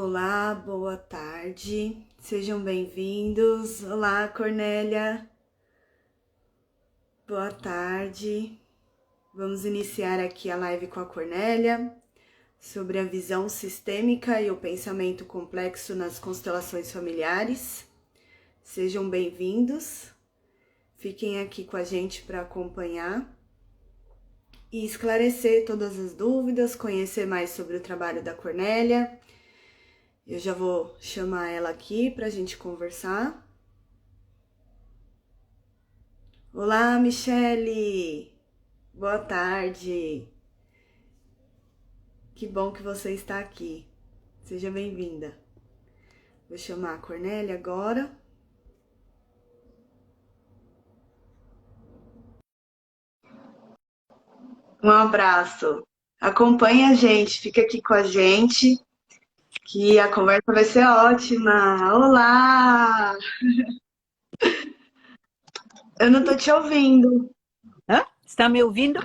Olá, boa tarde, sejam bem-vindos. Olá, Cornélia, boa tarde. Vamos iniciar aqui a live com a Cornélia sobre a visão sistêmica e o pensamento complexo nas constelações familiares. Sejam bem-vindos, fiquem aqui com a gente para acompanhar e esclarecer todas as dúvidas, conhecer mais sobre o trabalho da Cornélia. Eu já vou chamar ela aqui para a gente conversar. Olá, Michele! Boa tarde! Que bom que você está aqui. Seja bem-vinda. Vou chamar a Cornélia agora. Um abraço. Acompanhe a gente, fica aqui com a gente, que a conversa vai ser ótima. Olá! Eu não tô te ouvindo. Hã? Está me ouvindo?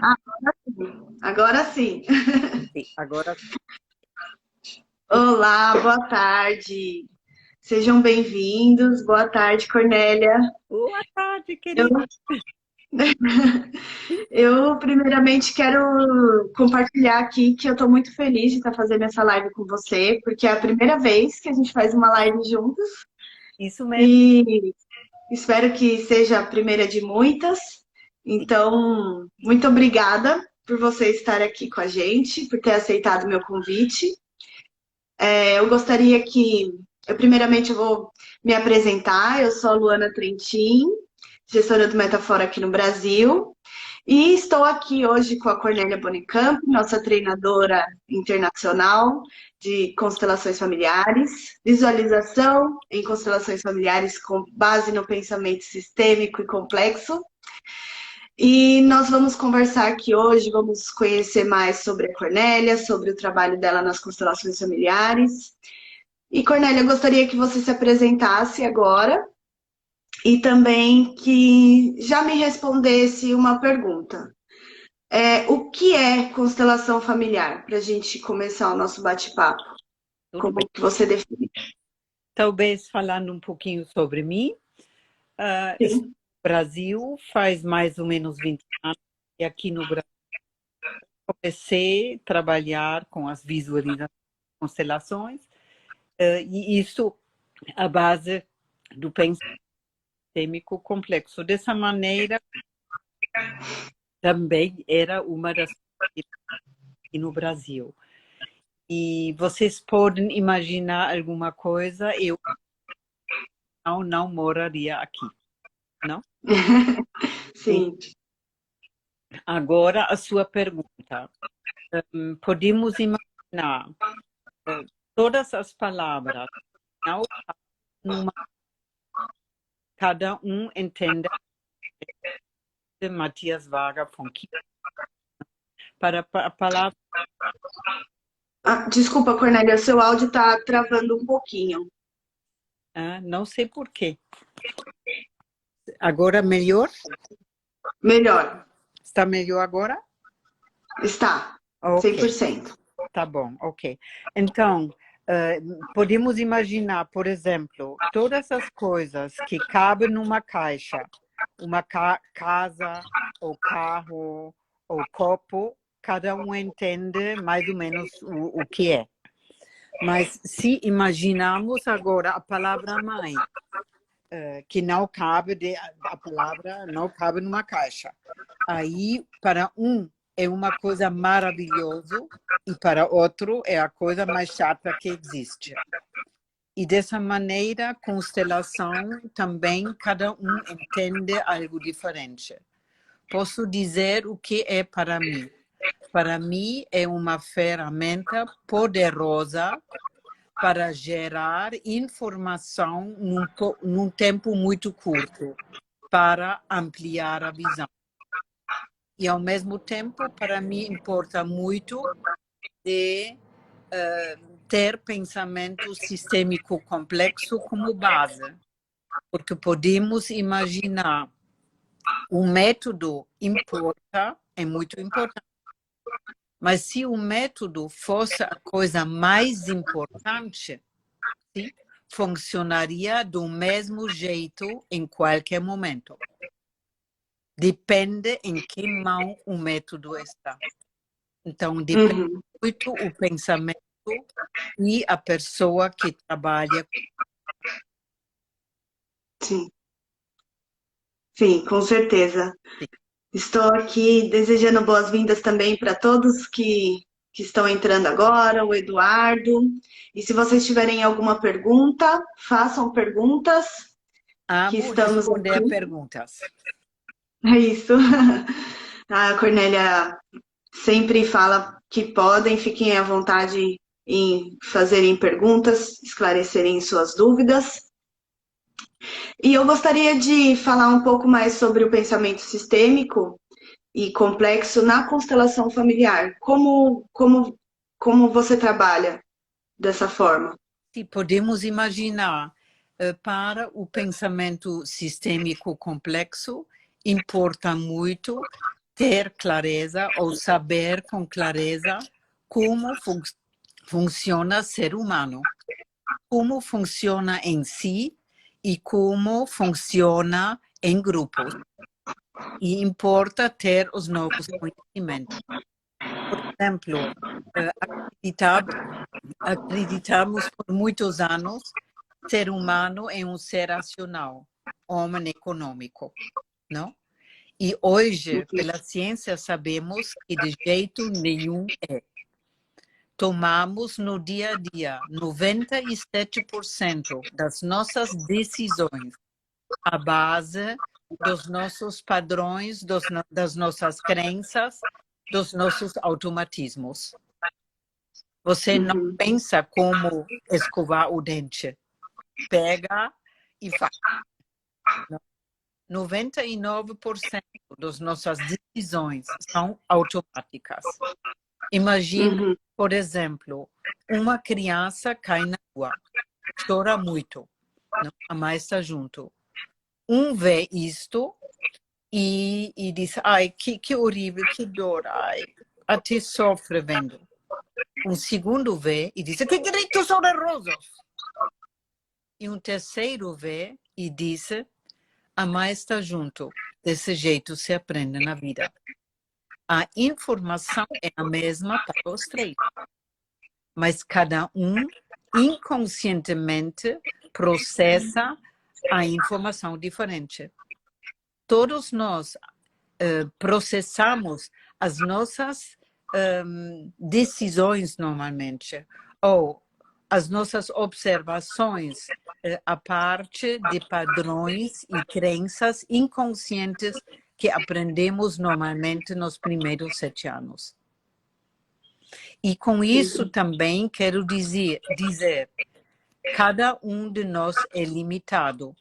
Agora sim. Sim, agora. Olá, boa tarde. Sejam bem-vindos. Boa tarde, Cornélia. Boa tarde, Eu, querida. eu primeiramente quero compartilhar aqui que eu estou muito feliz de estar fazendo essa live com você, porque é a primeira vez que a gente faz uma live juntos Isso mesmo. e espero que seja a primeira de muitas. Então, muito obrigada por você estar aqui com a gente, por ter aceitado o meu convite. Eu gostaria primeiramente, eu vou me apresentar. Eu sou a Luana Trentin, gestora do Metafora aqui no Brasil. E estou aqui hoje com a Cornélia Bonicamp, nossa treinadora internacional de constelações familiares, visualização em constelações familiares com base no pensamento sistêmico e complexo. E nós vamos conversar aqui hoje, vamos conhecer mais sobre a Cornélia, sobre o trabalho dela nas constelações familiares. E Cornélia, eu gostaria que você se apresentasse agora e também que já me respondesse uma pergunta. O que é constelação familiar? Para a gente começar o nosso bate-papo. Tudo Como bem. que você define? Talvez falando um pouquinho sobre mim. Estou Sim. no Brasil faz mais ou menos 20 anos. E aqui no Brasil comecei a trabalhar com as visualizações, constelações. E isso à base do pensamento sistêmico complexo. Dessa maneira, também era uma das coisas aqui no Brasil. E vocês podem imaginar alguma coisa, eu não moraria aqui, não? Sim. Agora, a sua pergunta. Podemos imaginar todas as palavras, não numa, cada um entende de Matthias Varga von Kiel. Para a palavra, Desculpa, Cornélia, seu áudio está travando um pouquinho. não sei por quê. Agora melhor? Melhor. Está melhor agora? Está. Ok. 100%. Tá bom, ok. Então, podemos imaginar, por exemplo, todas as coisas que cabem numa caixa, uma casa, ou carro, ou copo, cada um entende mais ou menos o que é. Mas se imaginamos agora a palavra mãe, que não cabe, a palavra não cabe numa caixa. Aí, para um, é uma coisa maravilhosa e para outro é a coisa mais chata que existe. E dessa maneira, constelação também cada um entende algo diferente. Posso dizer o que é para mim. Para mim é uma ferramenta poderosa para gerar informação num tempo muito curto, para ampliar a visão. E, ao mesmo tempo, para mim, importa muito de ter pensamento sistêmico complexo como base, porque podemos imaginar o método importa, é muito importante, Mas se o método fosse a coisa mais importante, sim, funcionaria do mesmo jeito em qualquer momento. Depende em que mão o método está. Então, depende muito o pensamento e a pessoa que trabalha. Sim. Sim, com certeza. Sim. Estou aqui desejando boas-vindas também para todos que estão entrando agora, o Eduardo. E se vocês tiverem alguma pergunta, façam perguntas, que Amo estamos responder aqui. perguntas. É isso. A Cornélia sempre fala que podem, fiquem à vontade em fazerem perguntas, esclarecerem suas dúvidas. E eu gostaria de falar um pouco mais sobre o pensamento sistêmico e complexo na constelação familiar. Como você trabalha dessa forma? Se podemos imaginar, para o pensamento sistêmico complexo, importa muito ter clareza ou saber com clareza como funciona o ser humano, como funciona em si e como funciona em grupos. E importa ter os novos conhecimentos. Por exemplo, acreditamos por muitos anos ser humano é um ser racional, homem econômico, não? E hoje, pela ciência, sabemos que de jeito nenhum é. Tomamos no dia a dia 97% das nossas decisões à base dos nossos padrões, das nossas crenças, dos nossos automatismos. Você não pensa como escovar o dente. Pega e faz. 99% das nossas decisões são automáticas. Imagina, por exemplo, uma criança cai na rua, chora muito, não? A mãe está junto. Vê isto e diz, ai, que horrível, que dor, ai, até sofre vendo. Segundo vê e diz, que gritos horrorosos. E terceiro vê e diz, a mãe está junto. Desse jeito se aprende na vida. A informação é a mesma para os três. Mas cada inconscientemente processa a informação diferente. Todos nós processamos as nossas decisões normalmente, ou as nossas observações a parte de padrões e crenças inconscientes que aprendemos normalmente nos primeiros 7 anos. E com isso também quero dizer, cada um de nós é limitado.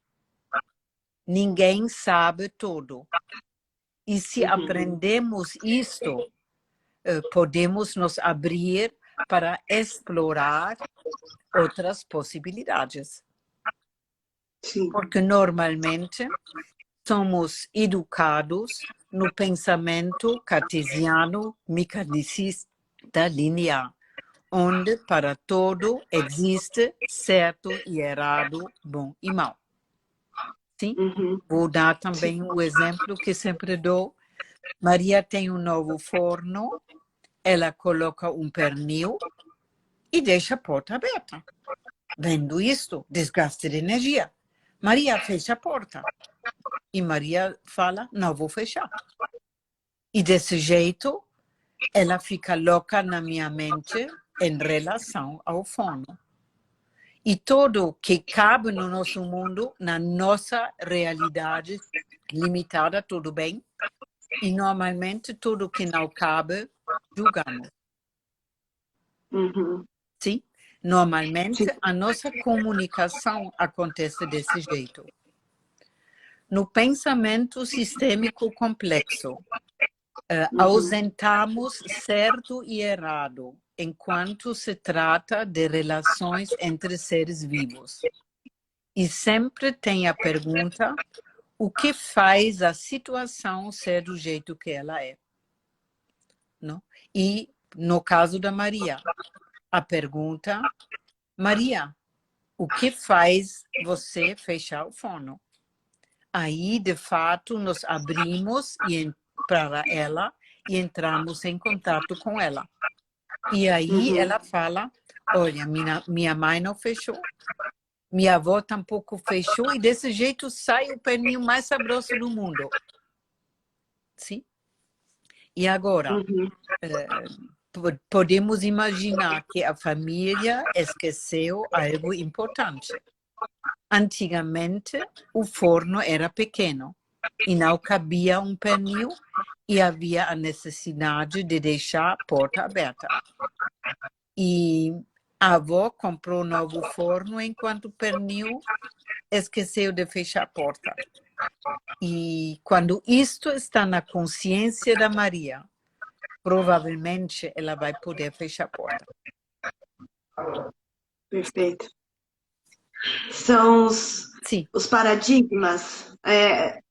Ninguém sabe tudo. E se aprendemos isto, podemos nos abrir para explorar outras possibilidades. Sim. Porque normalmente somos educados no pensamento cartesiano mecanicista linear, onde para todo existe certo e errado, bom e mau. Sim? Vou dar também o exemplo que sempre dou. Maria tem um novo forno, ela coloca pernil e deixa a porta aberta. Vendo isto, desgaste de energia. Maria fecha a porta. E Maria fala, não vou fechar. E desse jeito, ela fica louca na minha mente em relação ao forno. E tudo que cabe no nosso mundo, na nossa realidade limitada, tudo bem. E normalmente tudo que não cabe, julgamos. Sim? Normalmente a nossa comunicação acontece desse jeito. No pensamento sistêmico complexo, ausentamos certo e errado enquanto se trata de relações entre seres vivos. E sempre tem a pergunta, o que faz a situação ser do jeito que ela é? Não? E No caso da Maria, a pergunta: Maria, o que faz você fechar o forno? Aí, de fato, nós abrimos para ela e entramos em contato com ela. E aí ela fala: olha, minha mãe não fechou, minha avó tampouco fechou, e desse jeito sai o pernil mais saboroso do mundo. Sim? E agora, podemos imaginar que a família esqueceu algo importante. Antigamente, o forno era pequeno e não cabia um pernil e havia a necessidade de deixar a porta aberta. E a avó comprou um novo forno enquanto o pernil esqueceu de fechar a porta. E quando isto está na consciência da Maria, provavelmente ela vai poder fechar a porta. Perfeito. São Sim. os paradigmas,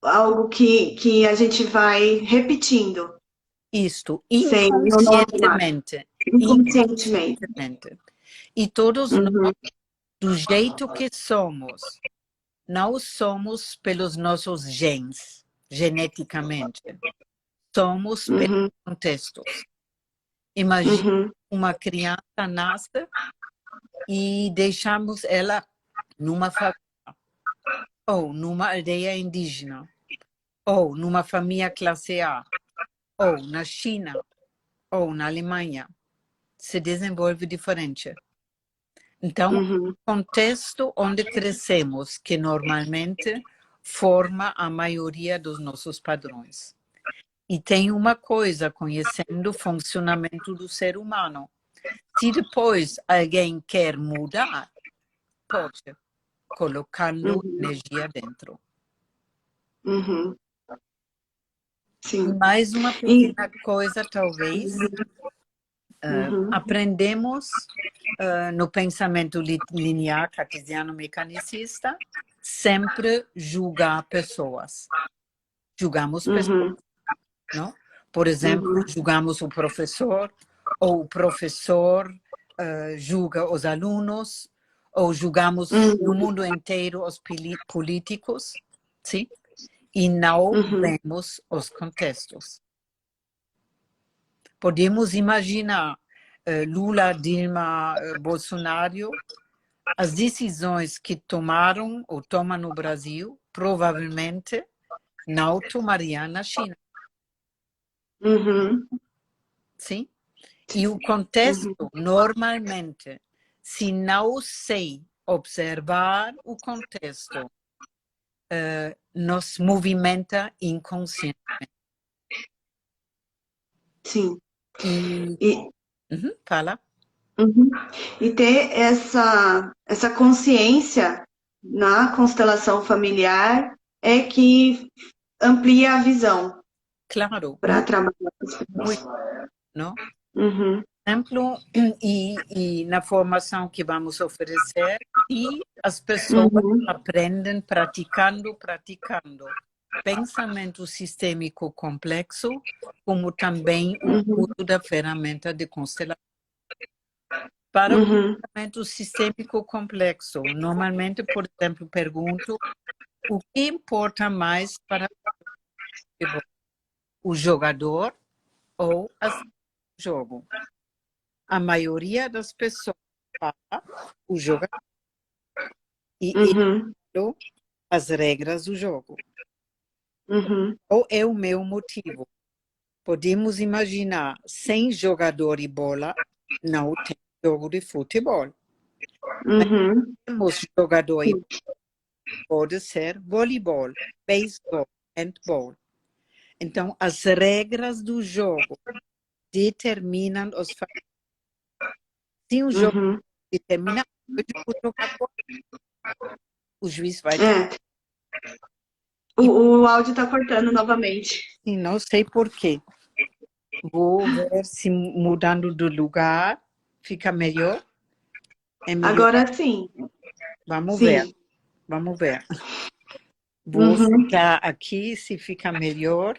algo que a gente vai repetindo. Isto, inconscientemente. E todos nós, do jeito que somos, não somos pelos nossos genes, geneticamente. Somos pelos contextos. Imagina uma criança nasce e deixamos ela numa favela, ou numa aldeia indígena, ou numa família classe A, ou na China, ou na Alemanha. Se desenvolve diferente. Então, o contexto onde crescemos, que normalmente forma a maioria dos nossos padrões. E tem uma coisa, conhecendo o funcionamento do ser humano. Se depois alguém quer mudar, pode, colocando energia dentro. Sim. Mais uma pequena coisa, talvez. Aprendemos no pensamento linear cartesiano mecanicista sempre julgar pessoas. Julgamos pessoas, não? Por exemplo, julgamos o professor, ou o professor julga os alunos, ou julgamos no mundo inteiro os políticos, sim? E não vemos os contextos. Podemos imaginar Lula, Dilma, Bolsonaro, as decisões que tomaram ou tomam no Brasil, provavelmente não tomariam na China. Sim? E o contexto, normalmente, se não sei observar o contexto, nos movimenta inconscientemente. Sim. Fala. E ter essa consciência na constelação familiar é que amplia a visão. Claro. Para trabalhar com as muito, pessoas. não? Exemplo, e na formação que vamos oferecer, e as pessoas aprendem praticando. Pensamento sistêmico complexo, como também o uso da ferramenta de constelação. Para o pensamento sistêmico complexo, normalmente, por exemplo, pergunto o que importa mais para o jogador ou o jogo. A maioria das pessoas fala o jogador e as regras do jogo. Qual é o meu motivo? Podemos imaginar, sem jogador e bola, não tem jogo de futebol. Temos jogador e bola, pode ser voleibol, beisebol, handball. Então, as regras do jogo determinam os fatores. Se um jogo determina, o juiz vai... O áudio está cortando novamente. E não sei por quê. Vou ver se mudando de lugar fica melhor. Agora sim. Vamos ver. Vou ficar aqui se fica melhor.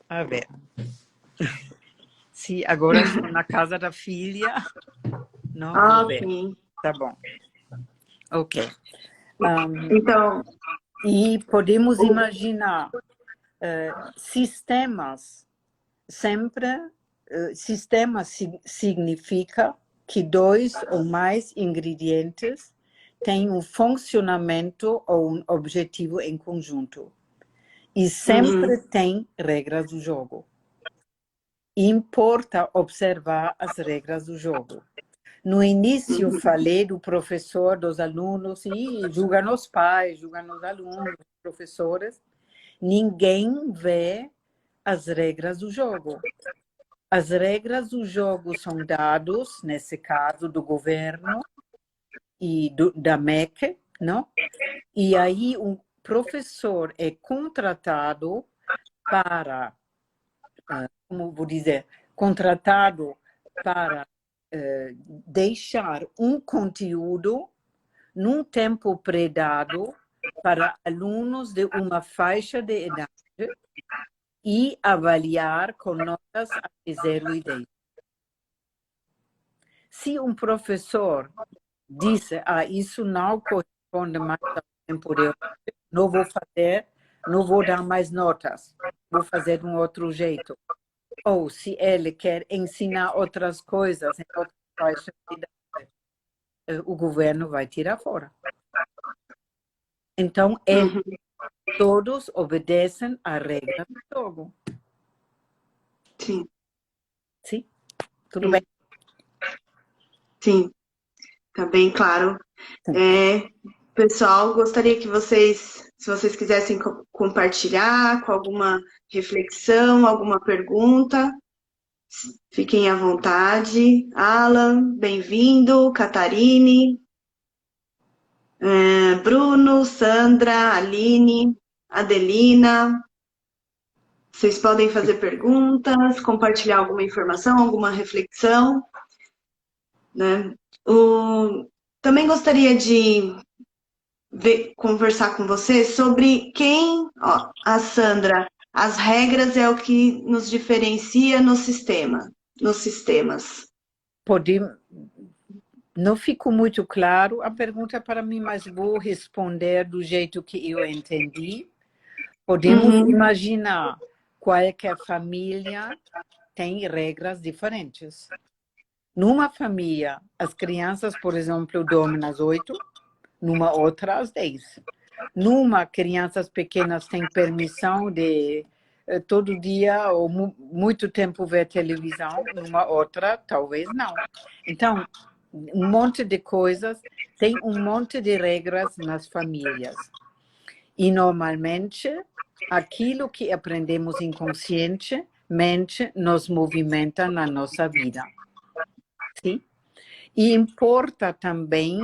A ver. Sim, agora estou na casa da filha. Não, vou ver. sim. Tá bom. Ok. Então, E podemos imaginar sistemas. Sempre, sistema significa que dois ou mais ingredientes têm um funcionamento ou um objetivo em conjunto. E sempre tem regras do jogo. Importa observar as regras do jogo. No início, falei do professor, dos alunos, e julga nos pais, julga nos alunos, professores. Ninguém vê as regras do jogo. As regras do jogo são dados, nesse caso, do governo e da MEC, não? E aí o professor é contratado para, como vou dizer, contratado para deixar um conteúdo num tempo predado para alunos de uma faixa de idade e avaliar com notas de 0 e 10. Se um professor disse, isso não corresponde mais ao tempo de hoje, não vou fazer, não vou dar mais notas, vou fazer de um outro jeito. Ou se ele quer ensinar outras coisas em outras faixas de idade, o governo vai tirar fora. Então, todos obedecem à regra do jogo. sim. Sim? Tudo bem? Sim, tá bem claro. Pessoal, gostaria que vocês, se vocês quisessem compartilhar com alguma reflexão, alguma pergunta, fiquem à vontade. Alan, bem-vindo. Catarine, Bruno, Sandra, Aline, Adelina. Vocês podem fazer perguntas, compartilhar alguma informação, alguma reflexão, né? Também gostaria de conversar com você sobre a Sandra, as regras é o que nos diferencia no sistema, nos sistemas. Não ficou muito claro a pergunta para mim, mas vou responder do jeito que eu entendi. Podemos imaginar qualquer família tem regras diferentes. Numa família, as crianças, por exemplo, dormem às 8, numa outra às 10. Numa, crianças pequenas têm permissão de todo dia ou muito tempo ver televisão, numa outra, talvez não. Então, um monte de coisas, tem um monte de regras nas famílias. E, normalmente, aquilo que aprendemos inconscientemente nos movimenta na nossa vida. Sim? E importa também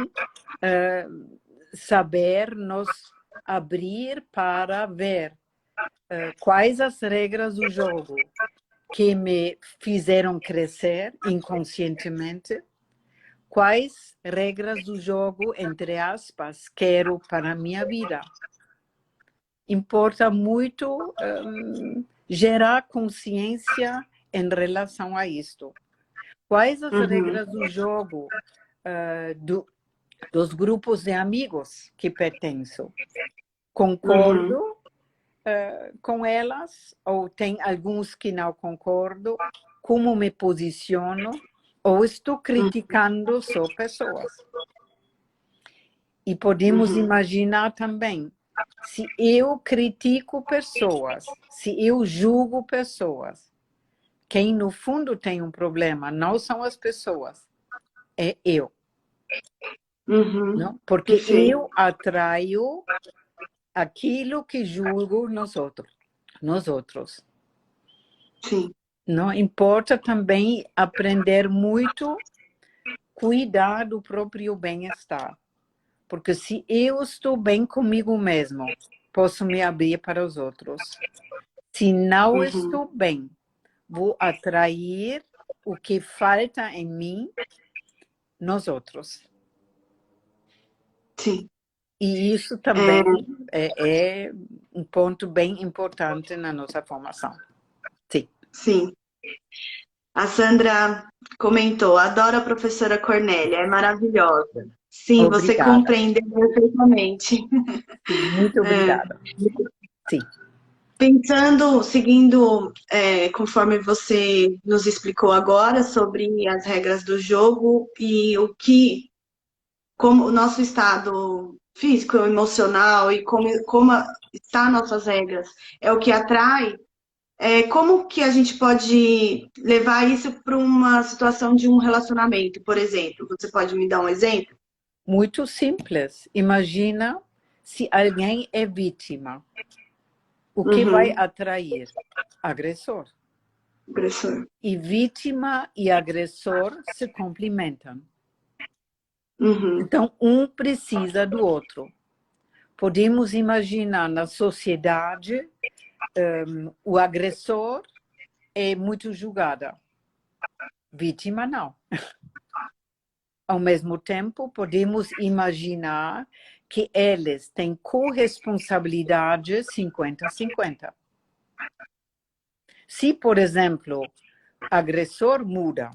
saber nos abrir para ver quais as regras do jogo que me fizeram crescer inconscientemente, quais regras do jogo, entre aspas, quero para a minha vida. Importa muito gerar consciência em relação a isto. Quais as regras do jogo dos grupos de amigos que pertenço? Concordo com elas, ou tem alguns que não concordo? Como me posiciono? Ou estou criticando só pessoas? E podemos imaginar também, se eu critico pessoas, se eu julgo pessoas, quem no fundo tem um problema não são as pessoas, é eu. Não? Porque eu atraio aquilo que julgo nos outros. Sim. Não importa também aprender muito, cuidar do próprio bem-estar. Porque se eu estou bem comigo mesmo, posso me abrir para os outros. Se não estou bem, vou atrair o que falta em mim nos outros. Sim. E isso também é um ponto bem importante na nossa formação. Sim. Sim. A Sandra comentou, adoro a professora Cornélia, é maravilhosa. Sim, você Obrigada. compreendeu perfeitamente. Sim, muito obrigada. Sim. Pensando, seguindo, conforme você nos explicou agora sobre as regras do jogo e como o nosso estado físico, emocional e como está nossas regras é o que atrai, como que a gente pode levar isso para uma situação de um relacionamento, por exemplo? Você pode me dar um exemplo? Muito simples. Imagina se alguém é vítima. O que vai Uhum, atrair? Agressor. agressor. E vítima e agressor se complementam. Uhum, Então, um precisa do outro. Podemos imaginar na sociedade o agressor é muito julgado, vítima não. Ao mesmo tempo, podemos imaginar que eles têm corresponsabilidade 50-50. Se, por exemplo, agressor muda,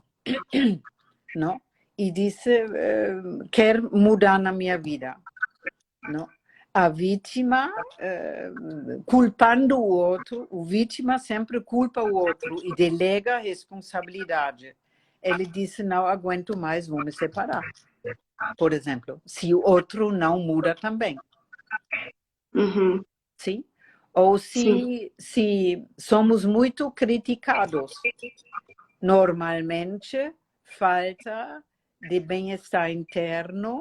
não? E diz, quer mudar na minha vida, não? A vítima, culpando o outro, o vítima sempre culpa o outro e delega a responsabilidade. Ele disse, não aguento mais, vou me separar. Por exemplo, se o outro não muda também. uhum, Sim? Ou sim. se somos muito criticados, normalmente falta de bem-estar interno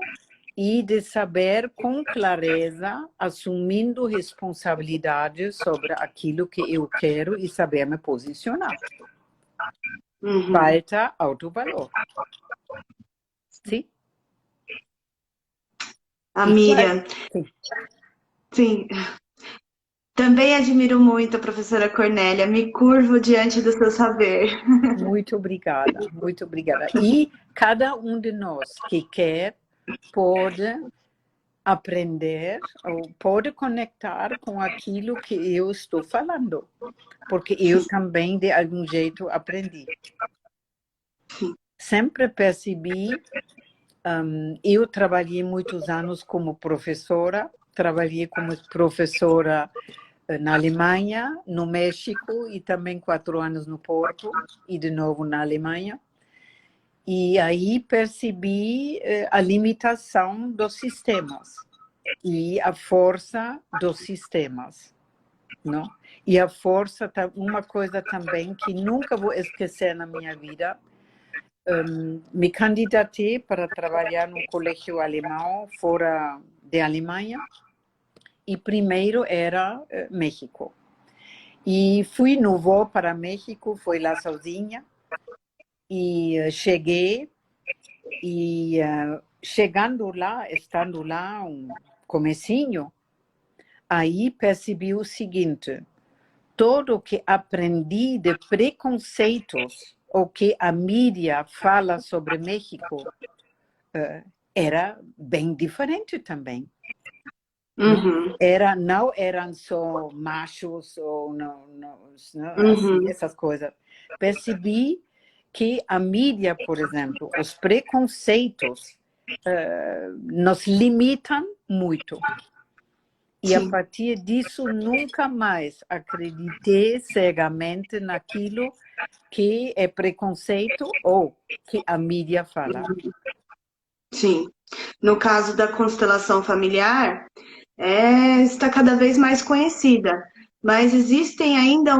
e de saber com clareza, assumindo responsabilidade sobre aquilo que eu quero e saber me posicionar. Uhum. Falta autovalor. Sim? A E qual? Miriam, sim. Também admiro muito a professora Cornélia, me curvo diante do seu saber. Muito obrigada, muito obrigada. E cada um de nós que quer pode aprender ou pode conectar com aquilo que eu estou falando, porque eu também, de algum jeito, aprendi. Sempre percebi, eu trabalhei muitos anos como professora, trabalhei como professora na Alemanha, no México e também 4 anos no Porto e de novo na Alemanha. E aí percebi a limitação dos sistemas e a força dos sistemas, não? E a força, uma coisa também que nunca vou esquecer na minha vida, me candidatei para trabalhar num colégio alemão fora da Alemanha e primeiro era México. E fui no voo para México, fui lá sozinha e cheguei e chegando lá, estando lá um comecinho, aí percebi o seguinte, tudo que aprendi de preconceitos, o que a mídia fala sobre México, era bem diferente também. Uhum, Não eram só machos ou não, assim, uhum, essas coisas. Percebi que a mídia, por exemplo, os preconceitos nos limitam muito. E a sim. partir disso, nunca mais acreditei cegamente naquilo que é preconceito ou que a mídia fala. Sim. No caso da constelação familiar, está cada vez mais conhecida, mas existem ainda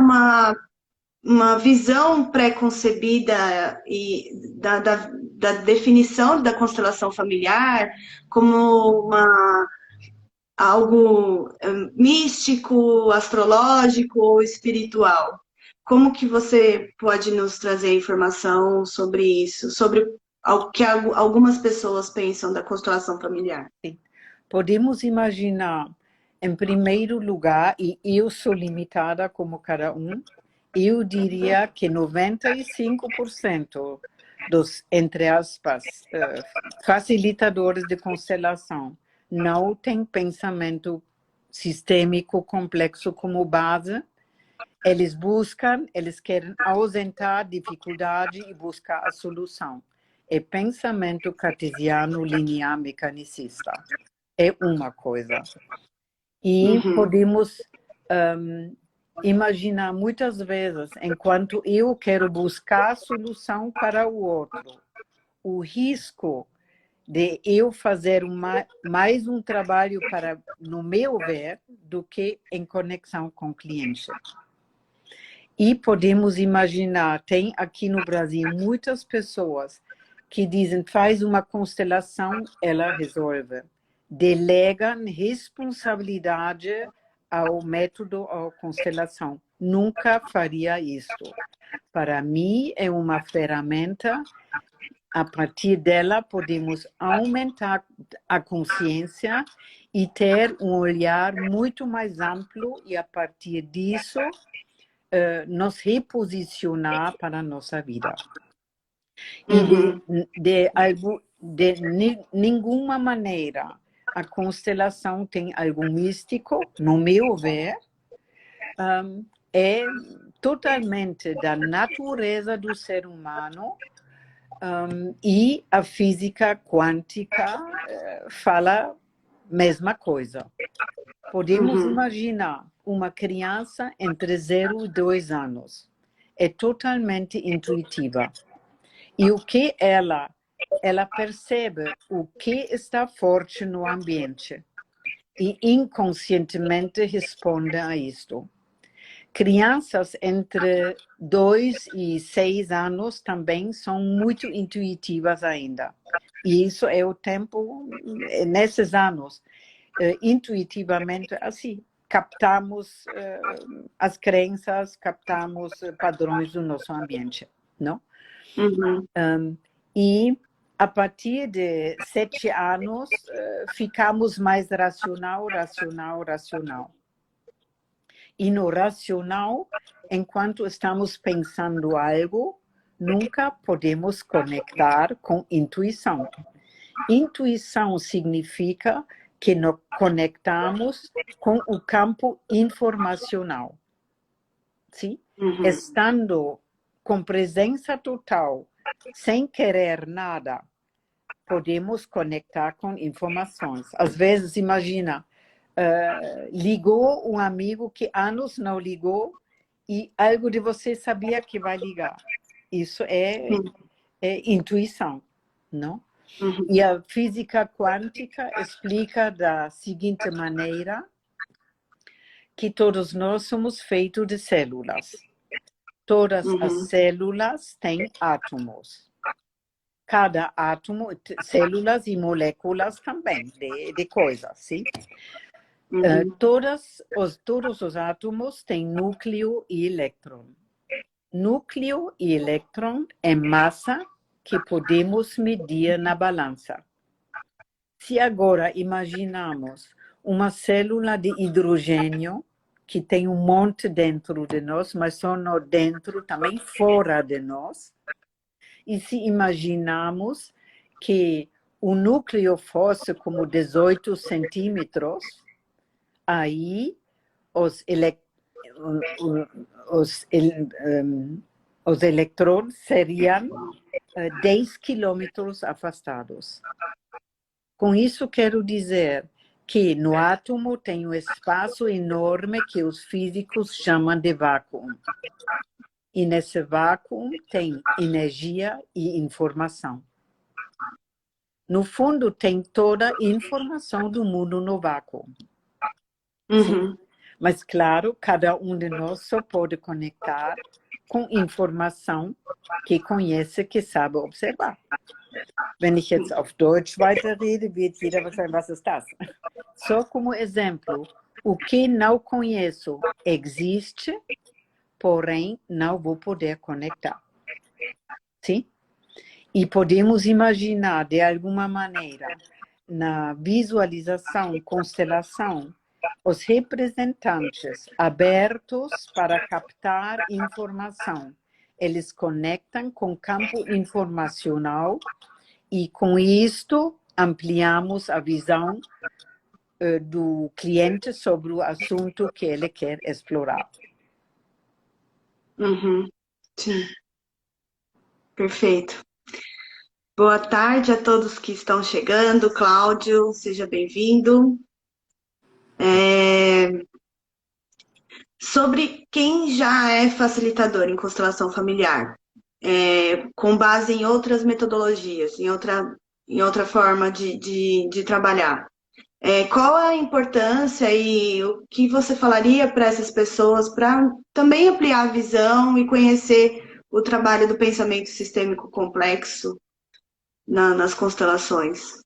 uma visão pré-concebida e da definição da constelação familiar como algo místico, astrológico ou espiritual. Como que você pode nos trazer informação sobre isso, sobre o que algumas pessoas pensam da constelação familiar? Sim. Podemos imaginar, em primeiro lugar, e eu sou limitada como cada um, eu diria que 95% dos, entre aspas, facilitadores de constelação não têm pensamento sistêmico complexo como base Eles querem ausentar a dificuldade e buscar a solução. É pensamento cartesiano linear mecanicista. É uma coisa. E podemos imaginar muitas vezes, enquanto eu quero buscar a solução para o outro, o risco de eu fazer mais um trabalho para, no meu ver, do que em conexão com o cliente. E podemos imaginar, tem aqui no Brasil muitas pessoas que dizem, faz uma constelação, ela resolve. Delegam responsabilidade ao método, à constelação. Nunca faria isto. Para mim, é uma ferramenta. A partir dela, podemos aumentar a consciência e ter um olhar muito mais amplo e, a partir disso, nos reposicionar para a nossa vida. E de nenhuma maneira a constelação tem algo místico, no meu ver, é totalmente da natureza do ser humano. E a física quântica fala a mesma coisa. Podemos imaginar uma criança entre 0 e 2 anos. É totalmente intuitiva. E o que ela percebe o que está forte no ambiente. E inconscientemente responde a isto. Crianças entre 2 e 6 anos também são muito intuitivas ainda. E isso é o tempo, nesses anos, intuitivamente, assim, captamos as crenças, captamos padrões do nosso ambiente, não? E a partir de 7 anos, ficamos mais racional. E no racional, enquanto estamos pensando algo, nunca podemos conectar com intuição. Intuição significa que nos conectamos com o campo informacional. Sim? Estando com presença total, sem querer nada, podemos conectar com informações. Às vezes, imagina, ligou um amigo que anos não ligou e algo de você sabia que vai ligar. Isso é intuição, não? E a física quântica explica da seguinte maneira que todos nós somos feitos de células. Todas as células têm átomos. Cada átomo, células e moléculas também, de coisas, sim? Todos os átomos têm núcleo e elétron. Núcleo e elétron é massa que podemos medir na balança. Se agora imaginamos uma célula de hidrogênio que tem um monte dentro de nós, mas só não dentro, também fora de nós, e se imaginamos que o núcleo fosse como 18 centímetros, aí os elétrons seriam 10 quilômetros afastados. Com isso, quero dizer que no átomo tem um espaço enorme que os físicos chamam de vácuo. E nesse vácuo tem energia e informação. No fundo, tem toda a informação do mundo no vácuo. Mas, claro, cada um de nós só pode conectar com informação que conhece, que sabe observar. Wenn ich jetzt auf Deutsch weiterrede, wird jeder wahrscheinlich, was ist das? Só como exemplo, o que não conheço existe, porém não vou poder conectar. Sim? E podemos imaginar, de alguma maneira, na visualização, constelação, os representantes abertos para captar informação. Eles conectam com o campo informacional e, com isto, ampliamos a visão do cliente sobre o assunto que ele quer explorar. Uhum. Sim, perfeito. Boa tarde a todos que estão chegando. Cláudio, seja bem-vindo. Sobre quem já é facilitador em constelação familiar, com base em outras metodologias, em outra forma de trabalhar. Qual a importância e o que você falaria para essas pessoas para também ampliar a visão e conhecer o trabalho do pensamento sistêmico complexo nas constelações?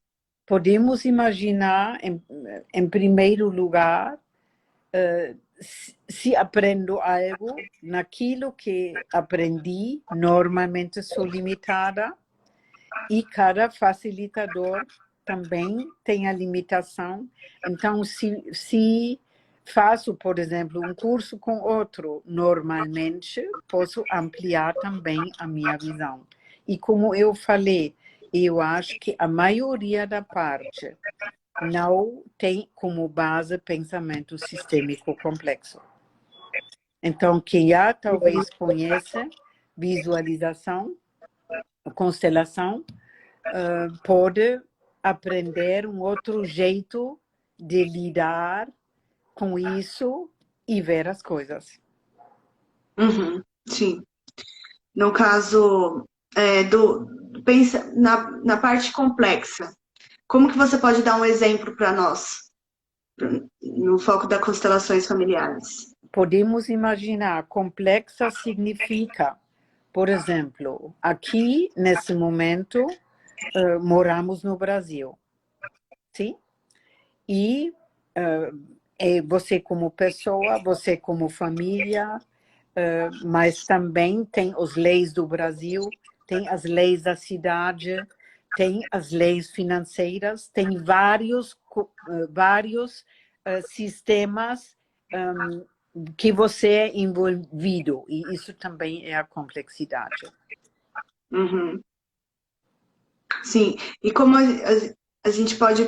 Podemos imaginar, em primeiro lugar, se aprendo algo, naquilo que aprendi, normalmente sou limitada, e cada facilitador também tem a limitação. Então, se faço, por exemplo, um curso com outro, normalmente posso ampliar também a minha visão. E como eu falei, eu acho que a maioria da parte não tem como base pensamento sistêmico complexo. Então, quem já talvez conhece visualização, constelação, pode aprender um outro jeito de lidar com isso e ver as coisas. Uhum, sim. No caso, pensa na parte complexa. Como que você pode dar um exemplo para nós, no foco das constelações familiares? Podemos imaginar, complexa significa, por exemplo, aqui, nesse momento, moramos no Brasil, sim? E você como pessoa, você como família, mas também tem as leis do Brasil, tem as leis da cidade, tem as leis financeiras, tem vários sistemas que você é envolvido, e isso também é a complexidade. Uhum. Sim, e como a gente pode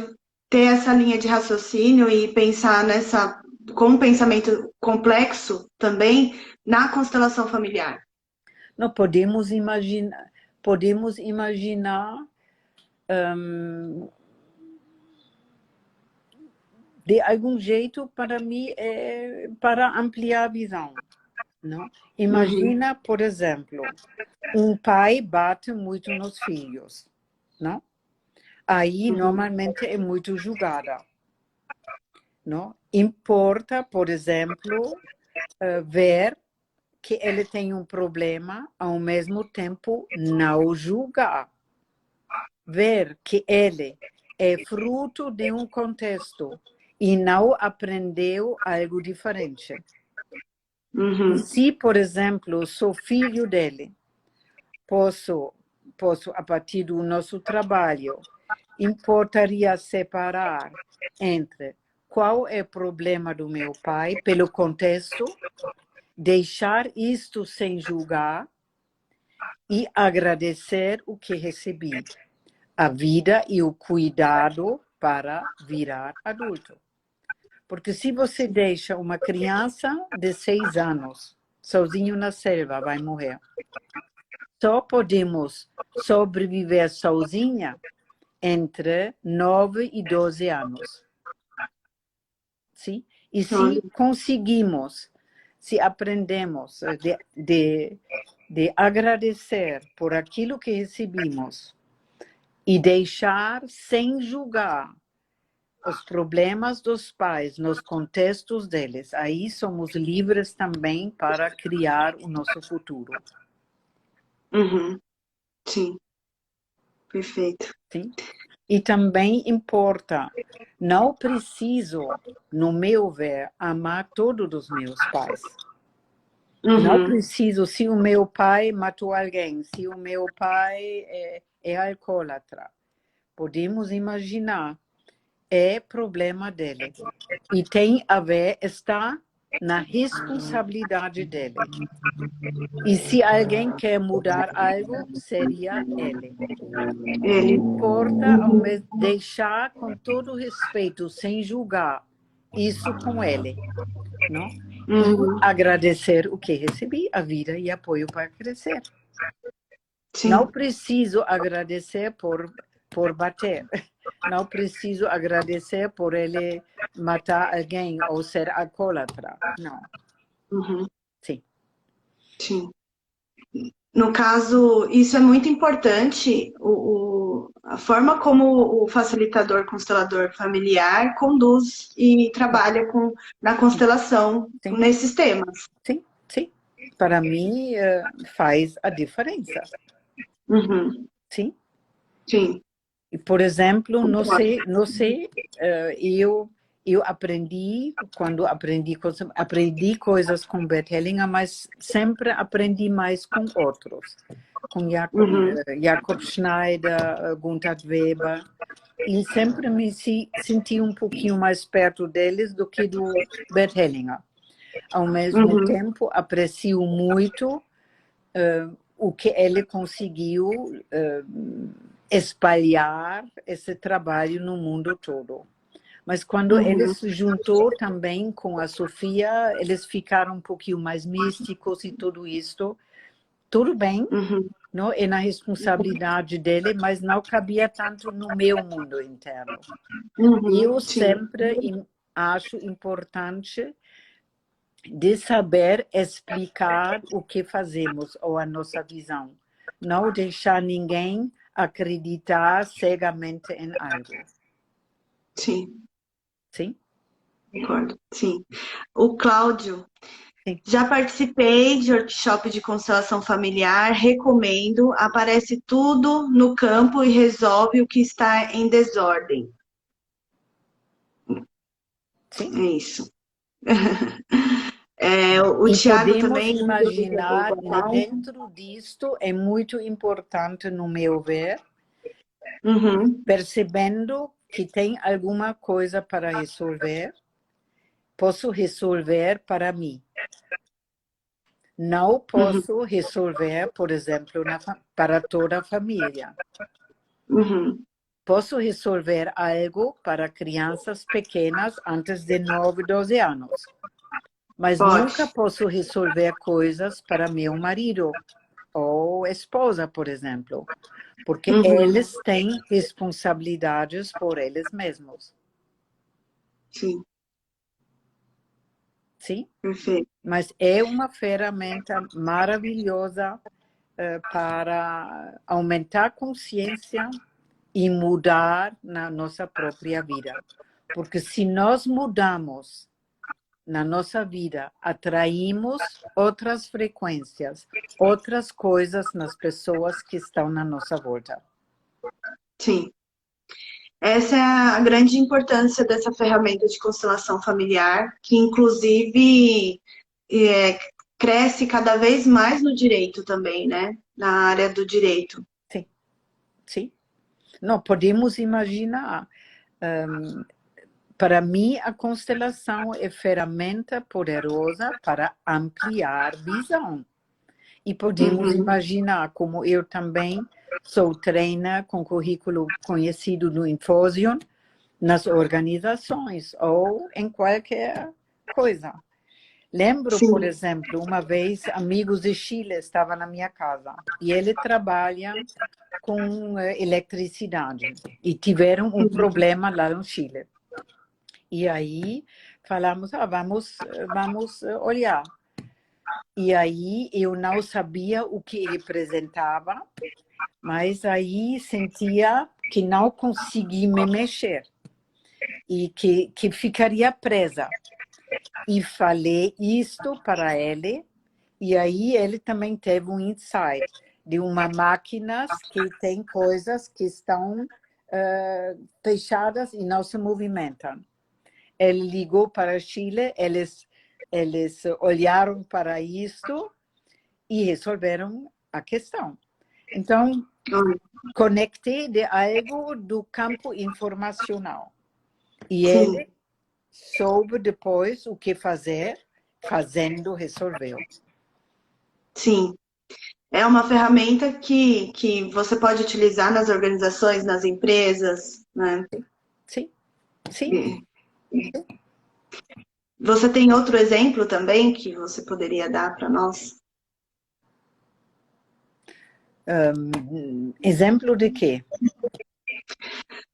ter essa linha de raciocínio e pensar com um pensamento complexo também na constelação familiar? Não podemos imaginar de algum jeito, para mim, para ampliar a visão. Não? Imagina, por exemplo, um pai bate muito nos filhos, não? Aí, normalmente, é muito julgada. Não? Importa, por exemplo, ver que ele tem um problema, ao mesmo tempo, não julgar. Ver que ele é fruto de um contexto e não aprendeu algo diferente. E se, por exemplo, sou filho dele, posso, a partir do nosso trabalho, importaria separar entre qual é o problema do meu pai, pelo contexto, deixar isto sem julgar e agradecer o que recebi, a vida e o cuidado para virar adulto. Porque se você deixa uma criança de 6 anos sozinho na selva, vai morrer. Só podemos sobreviver sozinha entre 9 e 12 anos. Sim? E se conseguimos, se aprendemos de agradecer por aquilo que recebemos e deixar sem julgar os problemas dos pais nos contextos deles, aí somos livres também para criar o nosso futuro. Sim, perfeito. Sim? E também importa, não preciso, no meu ver, amar todos os meus pais. Não preciso, se o meu pai matou alguém, se o meu pai é alcoólatra. Podemos imaginar, é problema dele. E tem a ver, está na responsabilidade dele. E se alguém quer mudar algo, seria ele. Importa deixar com todo respeito, sem julgar, isso com ele. Não? e Uhum. agradecer o que recebi, a vida e apoio para crescer. Não Sim. preciso agradecer por bater. Não preciso agradecer por ele matar alguém ou ser alcoólatra. Não. Uhum. Sim. Sim. No caso, isso é muito importante, a forma como o facilitador constelador familiar conduz e trabalha na constelação Sim. nesses temas. Sim. Sim. Para mim, faz a diferença. Uhum. Sim. Sim. E, por exemplo, Concordo. não sei, eu aprendi, quando aprendi coisas com Bert Hellinger, mas sempre aprendi mais com outros. Com Uhum. Jakob Schneider, Gunther Weber. E sempre me senti um pouquinho mais perto deles do que do Bert Hellinger. Ao mesmo Uhum. tempo, aprecio muito o que ele conseguiu espalhar esse trabalho no mundo todo. Mas quando ele Uhum. se juntou também com a Sofia, eles ficaram um pouquinho mais místicos e tudo isso. Tudo bem, Uhum. não é na responsabilidade dele, mas não cabia tanto no meu mundo interno. Uhum. Eu Sim. sempre acho importante de saber explicar o que fazemos ou a nossa visão. Não deixar ninguém acreditar cegamente em algo. Sim. Sim? Concordo. Sim. O Cláudio, Sim. já participei de workshop de constelação familiar, recomendo. Aparece tudo no campo e resolve o que está em desordem. Sim. É isso. O E Tiago podemos também me ligou, imaginar, boa tarde. dentro disto, é muito importante, no meu ver, Uhum. percebendo que tem alguma coisa para resolver, posso resolver para mim. Não Uhum. posso resolver, por exemplo, para toda a família. Uhum. Posso resolver algo para crianças pequenas antes de 9, 12 anos. Mas nunca Pode. posso resolver coisas para meu marido ou esposa, por exemplo, porque Uhum. eles têm responsabilidades por eles mesmos. Sim, Sim? perfeito. Mas é uma ferramenta maravilhosa para aumentar a consciência e mudar na nossa própria vida. Porque se nós mudamos na nossa vida, atraímos outras frequências, outras coisas nas pessoas que estão na nossa volta. Sim. Essa é a grande importância dessa ferramenta de constelação familiar, que inclusive é, cresce cada vez mais no direito também, né? Na área do direito. Sim, sim. Não podemos imaginar. Para mim, a constelação é ferramenta poderosa para ampliar visão. E podemos Uhum. imaginar como eu também sou trainer com currículo conhecido no Infusion, nas organizações ou em qualquer coisa. Lembro, por Sim. exemplo, uma vez, amigos de Chile estavam na minha casa e ele trabalha com eletricidade e tiveram um Uhum. problema lá no Chile. E aí falamos, vamos olhar. E aí eu não sabia o que representava, mas aí sentia que não conseguia me mexer e que ficaria presa. E falei isto para ele, e aí ele também teve um insight de uma máquina que tem coisas que estão fechadas e não se movimentam. Ele ligou para Chile, eles olharam para isto e resolveram a questão. Então, conectei de algo do campo informacional. E Sim, ele soube depois o que fazer, fazendo, resolveu. sim. É uma ferramenta que você pode utilizar nas organizações, nas empresas, né? Sim, sim. Você tem outro exemplo também que você poderia dar para nós? Exemplo de quê?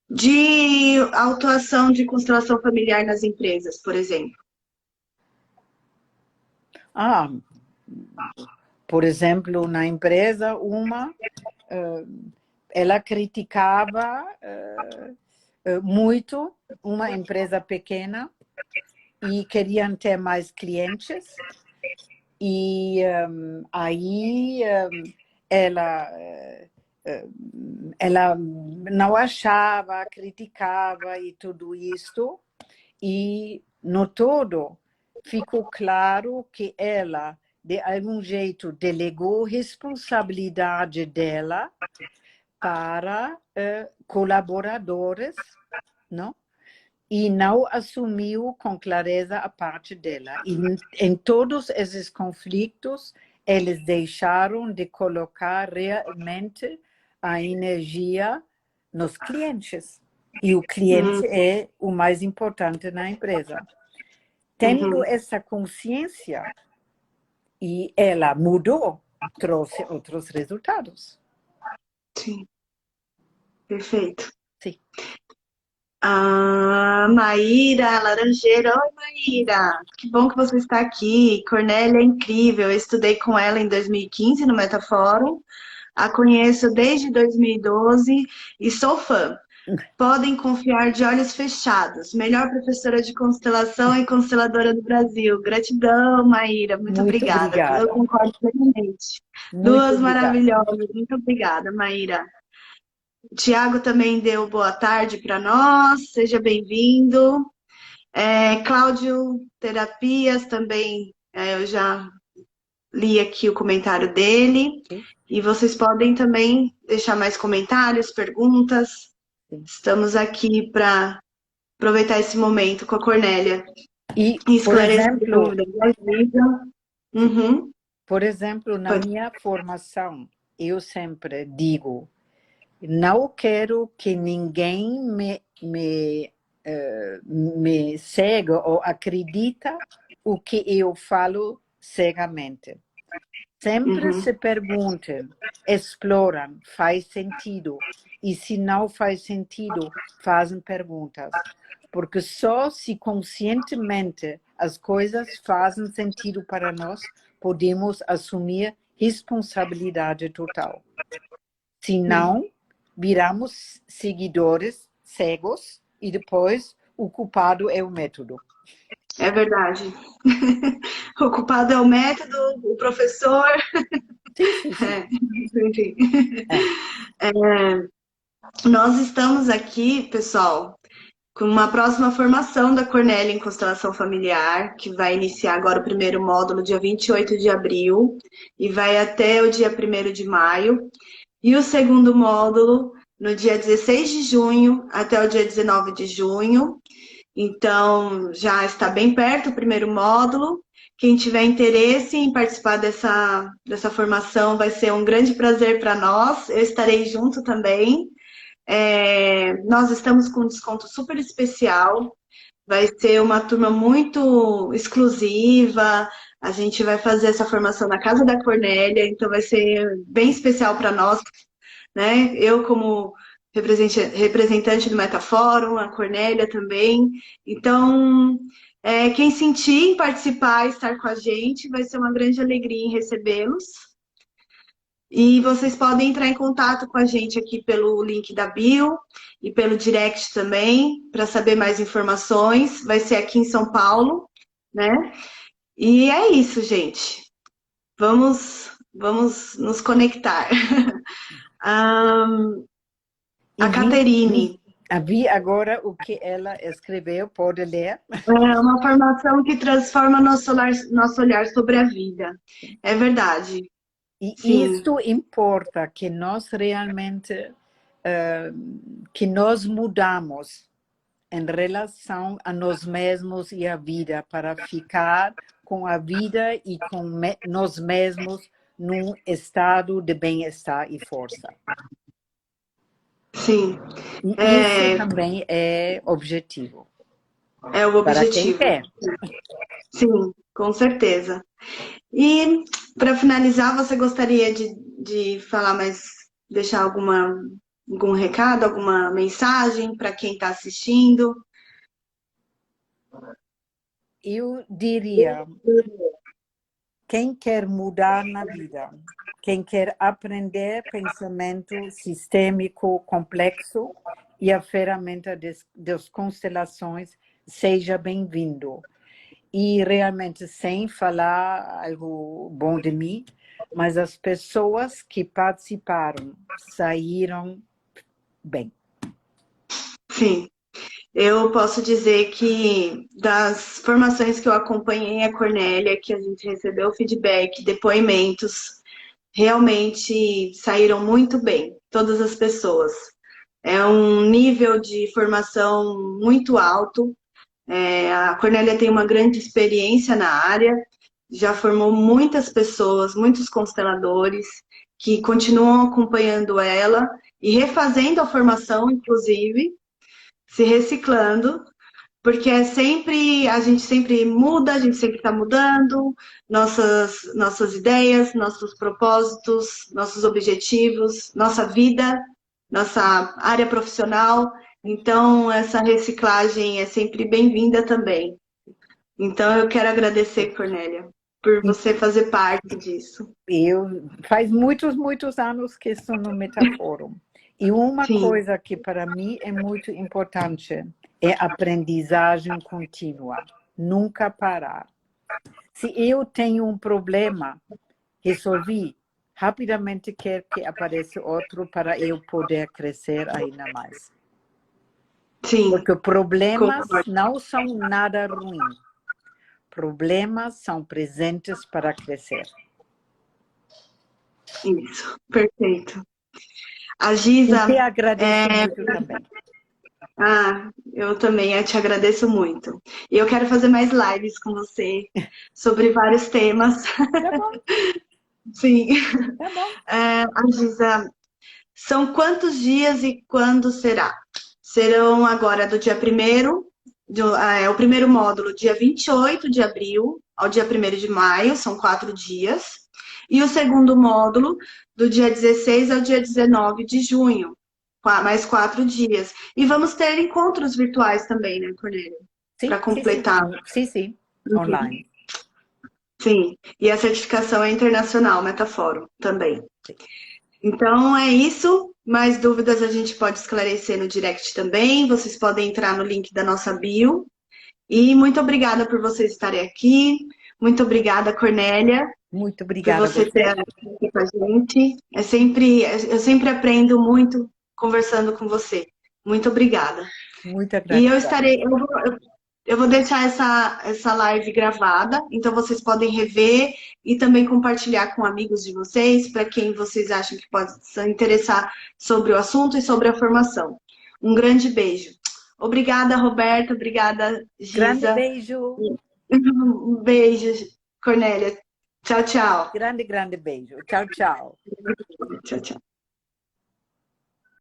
De autuação de constelação familiar nas empresas, por exemplo. Ah, por exemplo, na empresa, ela criticava muito uma empresa pequena e queriam ter mais clientes. E aí ela, ela não achava, criticava e tudo isto. E no todo ficou claro que ela, de algum jeito, delegou responsabilidade dela para colaboradores, não? E não assumiu com clareza a parte dela. E em todos esses conflitos, eles deixaram de colocar realmente a energia nos clientes. E o cliente é o mais importante na empresa. Tendo essa consciência, e ela mudou, trouxe outros resultados. Sim, perfeito. Sim. Ah, Maíra Laranjeira. Oi, Maíra. Que bom que você está aqui. Cornélia é incrível. Eu estudei com ela em 2015 no Metafórum. A conheço desde 2012 e sou fã. Podem confiar de olhos fechados. Melhor professora de constelação e consteladora do Brasil. Gratidão, Maíra. Muito Muito obrigada, viu? Eu obrigada. concordo plenamente. Muito Duas obrigada. maravilhosas. Muito obrigada, Maíra. O Tiago também deu boa tarde para nós. Seja bem-vindo. Cláudio Terapias também, eu já li aqui o comentário dele. Sim, E vocês podem também deixar mais comentários, perguntas. sim. Estamos aqui para aproveitar esse momento com a Cornélia E, e por esclarecer exemplo, dúvidas. Ajuda. Uhum. por exemplo, na Pode. minha formação, eu sempre digo, não quero que ninguém me cega ou acredita o que eu falo cegamente. Sempre Uhum. se perguntem, exploram, faz sentido. E se não faz sentido, fazem perguntas. Porque só se conscientemente as coisas fazem sentido para nós, podemos assumir responsabilidade total. Se não, viramos seguidores cegos e depois o culpado é o método. É verdade. O culpado é o método, o professor. Sim, sim, sim. Enfim. É. Nós estamos aqui, pessoal, com uma próxima formação da Cornélia em Constelação Familiar, que vai iniciar agora o primeiro módulo dia 28 de abril e vai até o dia 1º de maio. E o segundo módulo no dia 16 de junho até o dia 19 de junho. Então, já está bem perto o primeiro módulo. Quem tiver interesse em participar dessa formação vai ser um grande prazer para nós. Eu estarei junto também. Nós estamos com um desconto super especial. Vai ser uma turma muito exclusiva. A gente vai fazer essa formação na Casa da Cornélia, então vai ser bem especial para nós, né? Eu, como representante do Metafórum, a Cornélia também. Então, quem sentir em participar, estar com a gente, vai ser uma grande alegria em recebê-los. E vocês podem entrar em contato com a gente aqui pelo link da bio e pelo direct também, para saber mais informações. Vai ser aqui em São Paulo, né? E é isso, gente. Vamos nos conectar. E A Caterine. vi agora o que ela escreveu, pode ler? É uma formação que transforma nosso olhar sobre a vida. É verdade. E Sim, isto importa, que nós realmente, que nós mudamos em relação a nós mesmos e a vida, para ficar com a vida e com nós mesmos num estado de bem-estar e força. sim. E isso também é objetivo. É o para quem objetivo. quer. Sim, com certeza. Para quem Sim, quer. com certeza. E para finalizar, você gostaria de falar mais, deixar algum recado, alguma mensagem para quem está assistindo? Eu diria, quem quer mudar na vida, quem quer aprender pensamento sistêmico complexo e a ferramenta das constelações, seja bem-vindo. E realmente, sem falar algo bom de mim, mas as pessoas que participaram saíram bem. Sim, eu posso dizer que das formações que eu acompanhei a Cornélia, que a gente recebeu feedback, depoimentos, realmente saíram muito bem, todas as pessoas. É um nível de formação muito alto. A Cornélia tem uma grande experiência na área, já formou muitas pessoas, muitos consteladores, que continuam acompanhando ela e refazendo a formação, inclusive, se reciclando, porque a gente sempre muda, a gente sempre está mudando nossas ideias, nossos propósitos, nossos objetivos, nossa vida, nossa área profissional. Então, essa reciclagem é sempre bem-vinda também. Então, eu quero agradecer, Cornélia, por você fazer parte disso. Faz muitos, muitos anos que estou no Metafórum. E uma Sim, coisa que para mim é muito importante é aprendizagem contínua, nunca parar. Se eu tenho um problema, resolvi, rapidamente quero que apareça outro para eu poder crescer ainda mais. sim, Porque problemas concordo. não são nada ruim. Problemas são presentes para crescer. Isso, perfeito. A E Giza, te agradeço muito também. eu também te agradeço muito. E eu quero fazer mais lives com você sobre vários temas. Tá bom, Sim. tá bom. A Giza, são quantos dias e quando será? Serão agora do dia 1º, o primeiro módulo, dia 28 de abril ao dia 1º de maio, são 4 dias. E o segundo módulo, do dia 16 ao dia 19 de junho, mais 4 dias. E vamos ter encontros virtuais também, né, Cornélia? Para Sim, sim, sim. completar. Sim, sim. Online. Sim, e a certificação é internacional, Metafórum também. Então é isso. Mais dúvidas a gente pode esclarecer no direct também. Vocês podem entrar no link da nossa bio. E muito obrigada por vocês estarem aqui. Muito obrigada, Cornélia, Muito por obrigada a você ter você. aqui com a gente. Eu sempre aprendo muito conversando com você. Muito obrigada. Muita E eu gratidão. estarei, eu vou deixar essa live gravada, então vocês podem rever e também compartilhar com amigos de vocês, para quem vocês acham que pode se interessar sobre o assunto e sobre a formação. Um grande beijo. Obrigada, Roberta. Obrigada, Grande Giza. beijo. Um beijo, Cornélia. Tchau, tchau. Grande, grande beijo. Tchau, tchau. Tchau, tchau.